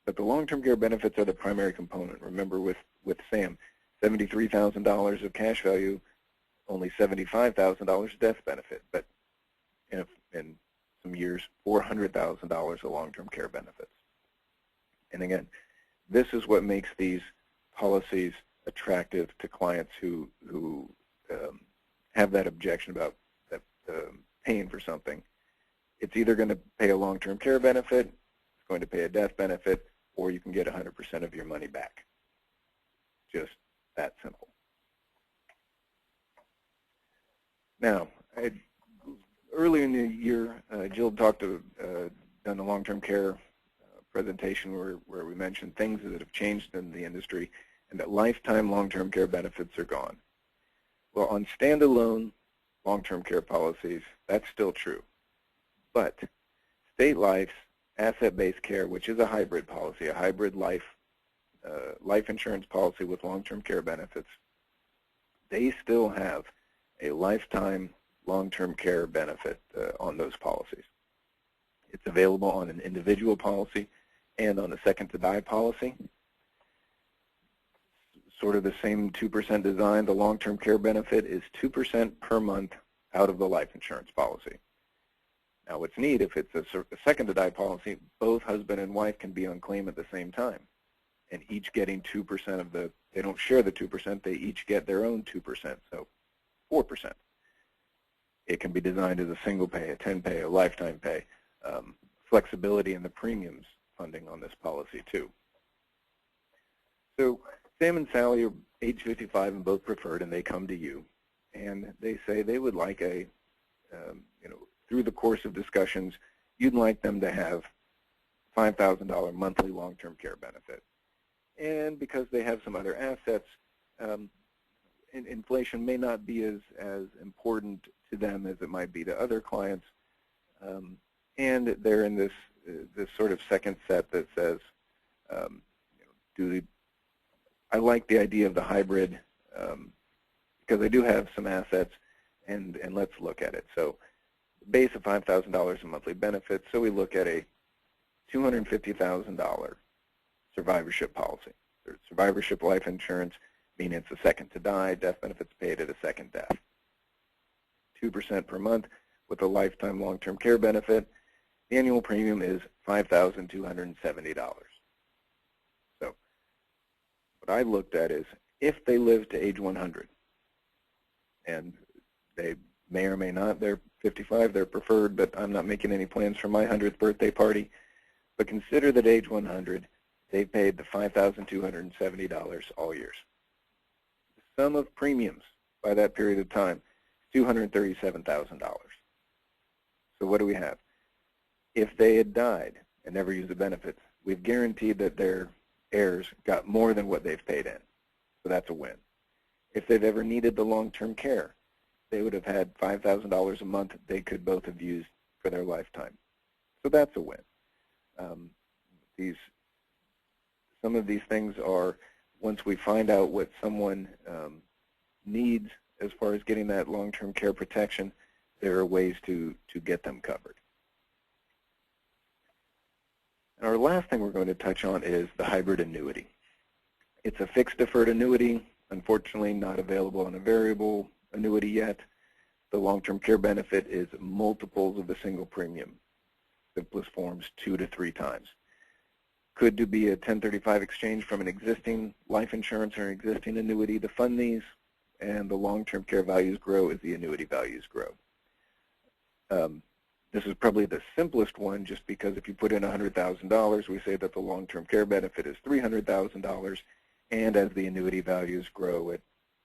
But the long-term care benefits are the primary component. Remember with Sam, $73,000 of cash value, only $75,000 death benefit. But in some years, $400,000 of long-term care benefits. And again, this is what makes these policies attractive to clients who have that objection about paying for something. It's either going to pay a long-term care benefit, it's going to pay a death benefit, or you can get 100% of your money back. Just that simple. Now, earlier in the year, Jill done a long-term care presentation where we mentioned things that have changed in the industry and that lifetime long-term care benefits are gone. Well, on standalone long-term care policies, that's still true. But state life's asset-based care, which is a hybrid policy, a hybrid life insurance policy with long-term care benefits, they still have a lifetime long-term care benefit on those policies. It's available on an individual policy and on a second-to-die policy. Sort of the same 2% design. The long-term care benefit is 2% per month out of the life insurance policy. Now, what's neat, if it's a second-to-die policy, both husband and wife can be on claim at the same time, and each getting 2% of the, they don't share the 2%, they each get their own 2%, so 4%. It can be designed as a single pay, a 10-pay, a lifetime pay. Flexibility in the premiums funding on this policy, too. So Sam and Sally are age 55 and both preferred, and they come to you, and they say they would like a, through the course of discussions, you'd like them to have $5,000 monthly long-term care benefit. And because they have some other assets, inflation may not be as important to them as it might be to other clients. And they're in this sort of second set that says, I like the idea of the hybrid because I do have some assets, and let's look at it. So base of $5,000 in monthly benefits, so we look at a $250,000 survivorship policy. Survivorship life insurance, meaning it's a second to die, death benefits paid at a second death. 2% per month with a lifetime long-term care benefit. The annual premium is $5,270. So what I looked at is if they live to age 100, and they may or may not, they're 55, they're preferred, but I'm not making any plans for my 100th birthday party. But consider that age 100, they've paid the $5,270 all years. The sum of premiums by that period of time, $237,000. So what do we have? If they had died and never used the benefits, we've guaranteed that their heirs got more than what they've paid in. So that's a win. If they've ever needed the long-term care, they would have had $5,000 a month they could both have used for their lifetime. So that's a win. Some of these things are, once we find out what someone needs as far as getting that long-term care protection, there are ways to get them covered. And our last thing we're going to touch on is the hybrid annuity. It's a fixed deferred annuity, unfortunately not available on a variable annuity yet. The long-term care benefit is multiples of the single premium. Simplest forms 2 to 3 times. Could be a 1035 exchange from an existing life insurance or an existing annuity to fund these, and the long-term care values grow as the annuity values grow. This is probably the simplest one just because if you put in $100,000, we say that the long-term care benefit is $300,000, and as the annuity values grow at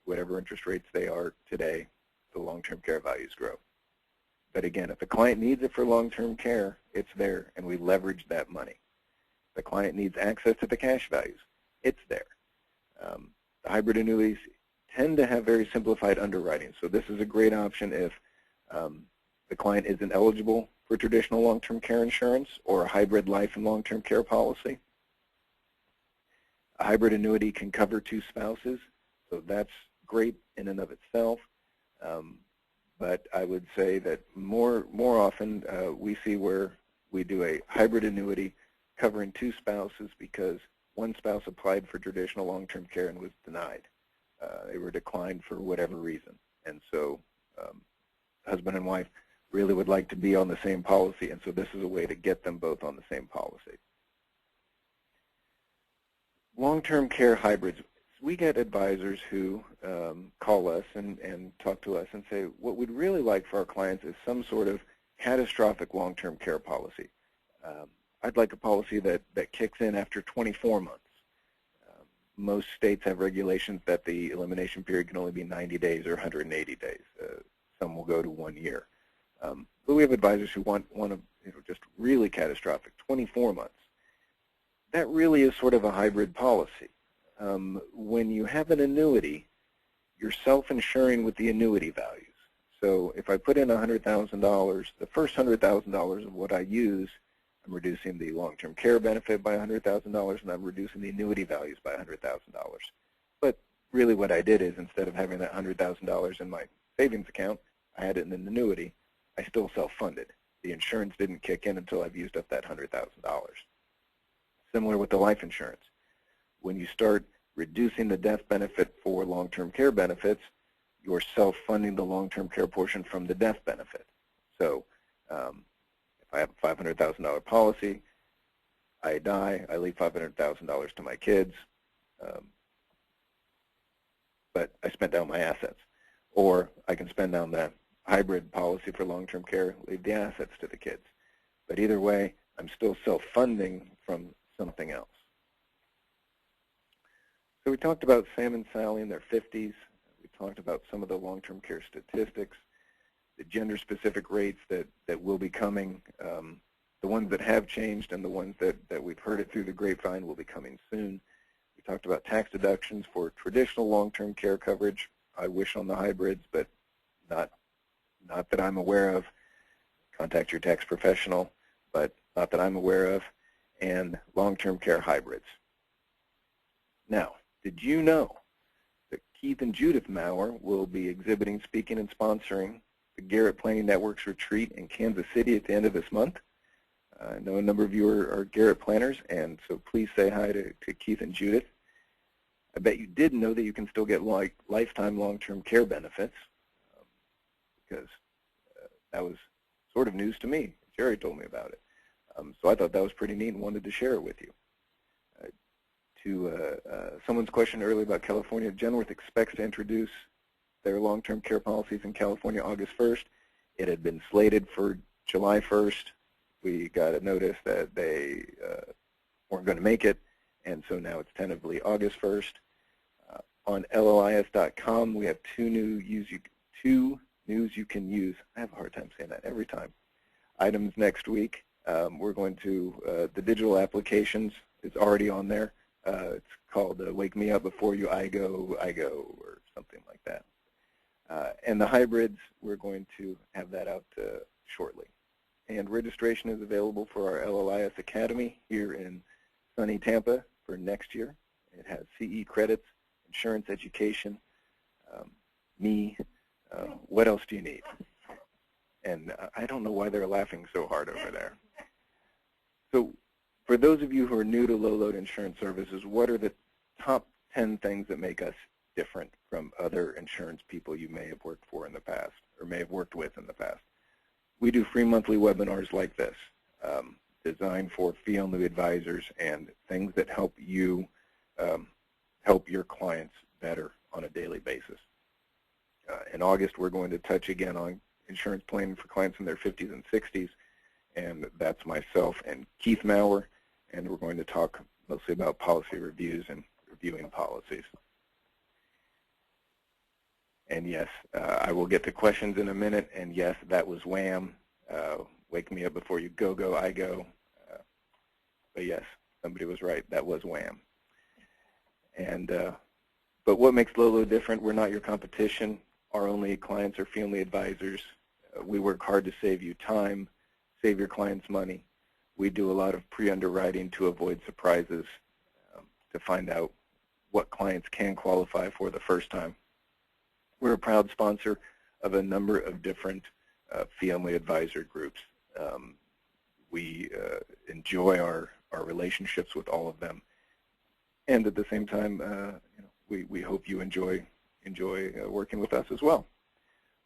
whatever interest rates they are today, the long-term care values grow. But again, if the client needs it for long-term care, it's there, and we leverage that money. The client needs access to the cash values, it's there. The hybrid annuities tend to have very simplified underwriting, so this is a great option if the client isn't eligible for traditional long-term care insurance or a hybrid life and long-term care policy. A hybrid annuity can cover 2 spouses, so that's great in and of itself. But I would say that more often we see where we do a hybrid annuity covering 2 spouses because one spouse applied for traditional long-term care and was denied. They were declined for whatever reason. And so husband and wife really would like to be on the same policy, and so this is a way to get them both on the same policy. Long-term care hybrids. We get advisors who call us and talk to us and say, what we'd really like for our clients is some sort of catastrophic long-term care policy. I'd like a policy that kicks in after 24 months. Most states have regulations that the elimination period can only be 90 days or 180 days. Some will go to 1 year. But we have advisors who want just really catastrophic, 24 months. That really is sort of a hybrid policy. When you have an annuity, you're self-insuring with the annuity values. So if I put in $100,000, the first $100,000 of what I use, I'm reducing the long-term care benefit by $100,000, and I'm reducing the annuity values by $100,000. But really what I did is, instead of having that $100,000 in my savings account, I had it in an annuity. I still self-funded. The insurance didn't kick in until I've used up that $100,000. Similar with the life insurance. When you start reducing the death benefit for long-term care benefits, you're self-funding the long-term care portion from the death benefit. So if I have a $500,000 policy, I die, I leave $500,000 to my kids, but I spent down my assets. Or I can spend down that hybrid policy for long-term care, leave the assets to the kids. But either way, I'm still self-funding from something else. So we talked about Sam and Sally in their 50s. We talked about some of the long-term care statistics, the gender-specific rates that will be coming, the ones that have changed and the ones that we've heard it through the grapevine will be coming soon. We talked about tax deductions for traditional long-term care coverage. I wish on the hybrids, but not that I'm aware of. Contact your tax professional, but not that I'm aware of. And long-term care hybrids. Now, did you know that Keith and Judith Maurer will be exhibiting, speaking, and sponsoring the Garrett Planning Network's retreat in Kansas City at the end of this month? I know a number of you are Garrett planners, and so please say hi to Keith and Judith. I bet you did know that you can still get lifetime long-term care benefits, because that was sort of news to me. Jerry told me about it. So I thought that was pretty neat and wanted to share it with you. To someone's question earlier about California, Genworth expects to introduce their long-term care policies in California August 1st. It had been slated for July 1st. We got a notice that they weren't going to make it, and so now it's tentatively August 1st. On LLIS.com, we have two news you can use. I have a hard time saying that every time. Items next week. We're going to, the digital applications is already on there. It's called Wake Me Up Before You I Go, or something like that. And the hybrids, we're going to have that out shortly. And registration is available for our LLIS Academy here in sunny Tampa for next year. It has CE credits, insurance education, me. What else do you need? And I don't know why they're laughing so hard over there. So for those of you who are new to low-load insurance services, what are the top 10 things that make us different from other insurance people you may have worked for in the past or may have worked with in the past? We do free monthly webinars like this, designed for fee-only advisors and things that help you help your clients better on a daily basis. In August, we're going to touch again on insurance planning for clients in their 50s and 60s, and that's myself and Keith Maurer, and we're going to talk mostly about policy reviews and reviewing policies. And yes, I will get to questions in a minute, and yes, that was wham. Wake me up before you go, I go. But yes, somebody was right, that was wham. And but what makes LOLO different? We're not your competition. Our only clients are fee-only advisors. We work hard to save you time, save your clients money. We do a lot of pre-underwriting to avoid surprises, to find out what clients can qualify for the first time. We're a proud sponsor of a number of different fee-only advisor groups. We enjoy our relationships with all of them, and at the same time, we hope you enjoy working with us as well.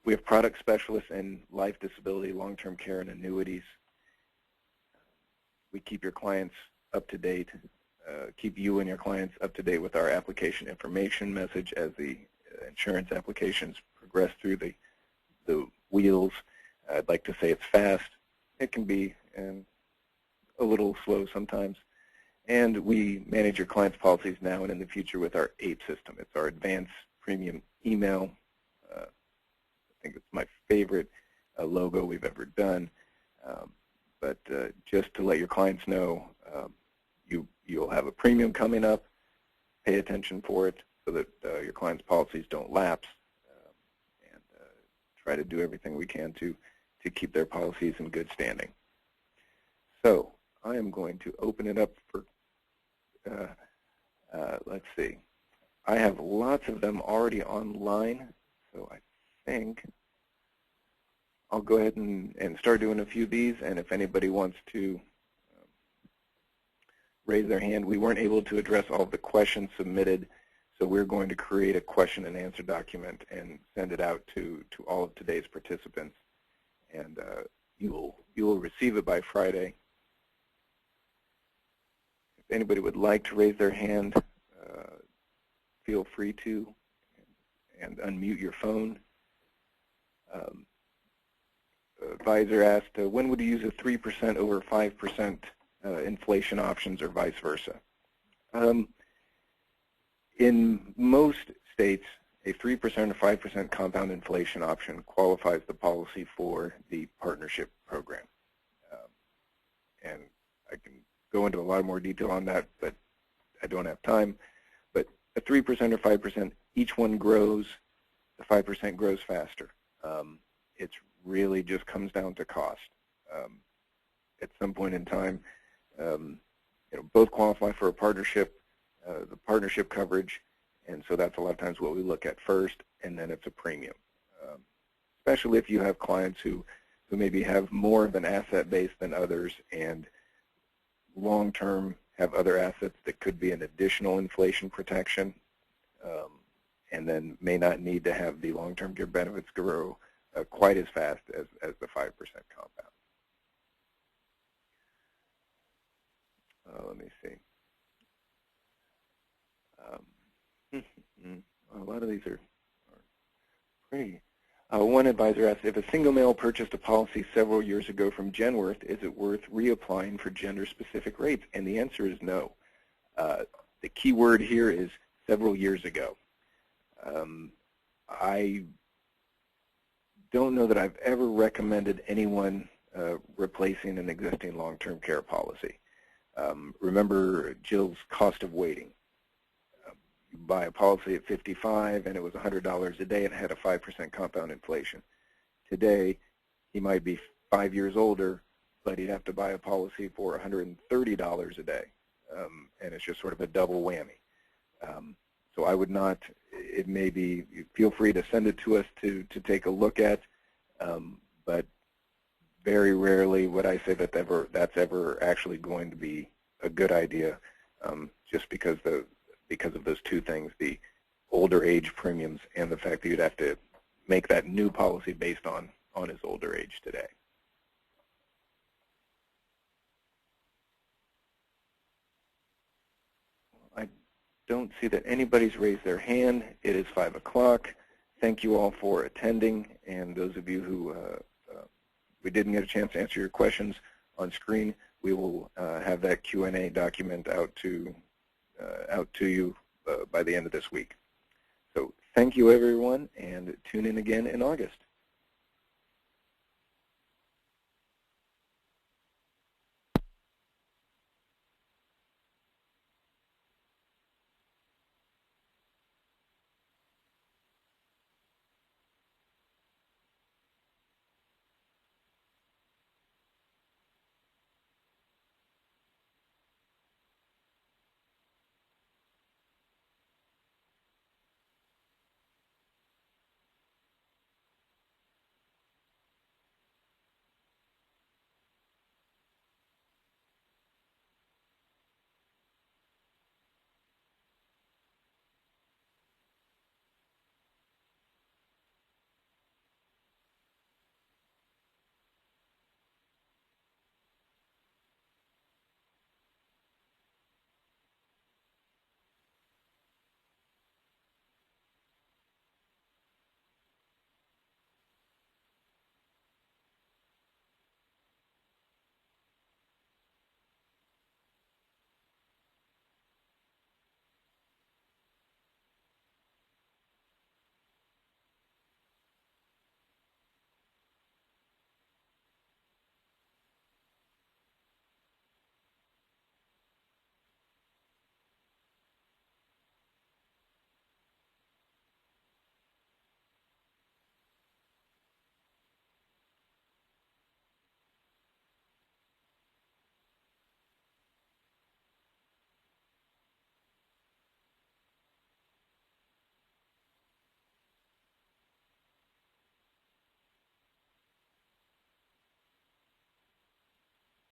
We have product specialists in life, disability, long-term care, and annuities. We keep your clients up to date, keep you and your clients up to date with our application information message as the insurance applications progress through the wheels. I'd like to say it's fast. It can be a little slow sometimes. And we manage your clients' policies now and in the future with our APE system. It's our advanced premium email. I think it's my favorite logo we've ever done. But just to let your clients know, you'll have a premium coming up. Pay attention for it so that your clients' policies don't lapse, and try to do everything we can to keep their policies in good standing. So I am going to open it up for, let's see. I have lots of them already online, so I think I'll go ahead and start doing a few of these, and if anybody wants to raise their hand. We weren't able to address all of the questions submitted, so we're going to create a question and answer document and send it out to all of today's participants, and you will receive it by Friday. If anybody would like to raise their hand, feel free to, and unmute your phone. Advisor asked, when would you use a 3% over 5% inflation options or vice versa? In most states, a 3% or 5% compound inflation option qualifies the policy for the partnership program. And I can go into a lot more detail on that, but I don't have time. But a 3% or 5%, each one grows. The 5% grows faster. It really just comes down to cost. At some point in time, both qualify for a partnership, the partnership coverage, and so that's a lot of times what we look at first, and then it's a premium. Especially if you have clients who maybe have more of an asset base than others, and long-term have other assets that could be an additional inflation protection, and then may not need to have the long-term care benefits grow quite as fast as the 5% compound. Let me see. A lot of these are pretty. One advisor asked, if a single male purchased a policy several years ago from Genworth, is it worth reapplying for gender-specific rates? And the answer is no. The key word here is several years ago. I don't know that I've ever recommended anyone replacing an existing long-term care policy. Remember Jill's cost of waiting. You buy a policy at 55 and it was $100 a day and had a 5% compound inflation. Today, he might be 5 years older, but he'd have to buy a policy for $130 a day, and it's just sort of a double whammy. So I would not, it may be, feel free to send it to us to take a look at, but very rarely would I say that that's ever actually going to be a good idea, just because of those two things, the older age premiums and the fact that you'd have to make that new policy based on his older age today. I don't see that anybody's raised their hand. It is 5 o'clock. Thank you all for attending, and those of you who we didn't get a chance to answer your questions on screen, we will have that Q&A document out to you by the end of this week. So thank you, everyone, and tune in again in August.